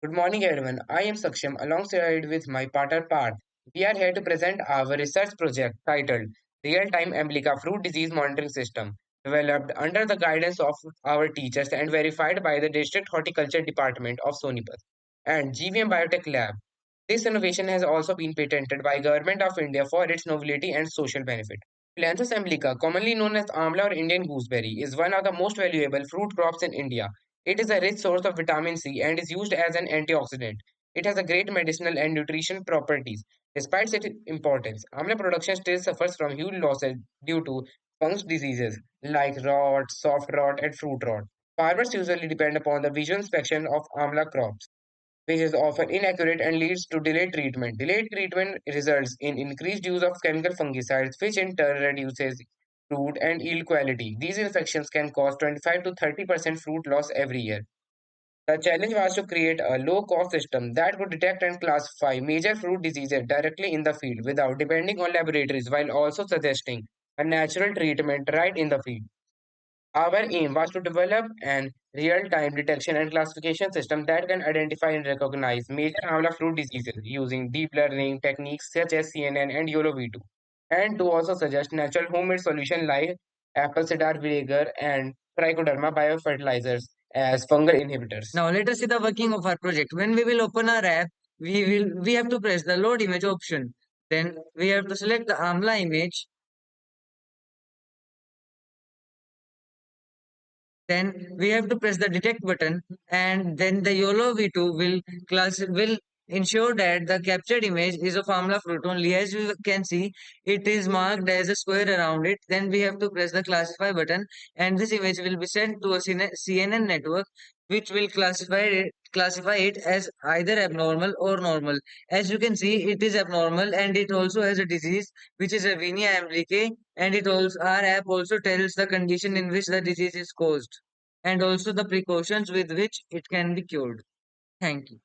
Good morning, everyone. I am Saksham alongside with my partner Parth. We are here to present our research project titled Real-Time Amblyca Fruit Disease Monitoring System, developed under the guidance of our teachers and verified by the District Horticulture Department of Sonipat and GVM Biotech Lab. This innovation has also been patented by Government of India for its novelty and social benefit. Phyllanthus amblica, commonly known as amla or Indian gooseberry, is one of the most valuable fruit crops in India. It is a rich source of vitamin C and is used as an antioxidant. It has a great medicinal and nutrition properties. Despite its importance, amla production still suffers from huge losses due to fungus diseases like rot, soft rot, and fruit rot. Farmers usually depend upon the visual inspection of amla crops, which is often inaccurate and leads to delayed treatment. Delayed treatment results in increased use of chemical fungicides, which in turn reduces fruit and yield quality. These infections can cause 25 to 30% fruit loss every year. The challenge was to create a low cost system that could detect and classify major fruit diseases directly in the field without depending on laboratories while also suggesting a natural treatment right in the field. Our aim was to develop an real-time detection and classification system that can identify and recognize major amla fruit diseases using deep learning techniques such as CNN and YOLO V2, and to also suggest natural homemade solutions like apple cider vinegar and trichoderma biofertilizers as fungal inhibitors. Now let us see the working of our project. When we will open our app, we have to press the load image option. Then we have to select the AMLA image. Then we have to press the detect button, and then the YOLO V2 will ensure that the captured image is of amla fruit only. As you can see, it is marked as a square around it. Then we have to press the classify button, and this image will be sent to a CNN network, which will classify it as either abnormal or normal. As you can see, it is abnormal, and it also has a disease which is Erwinia amblycae, and it also our app also tells the condition in which the disease is caused and also the precautions with which it can be cured. Thank you.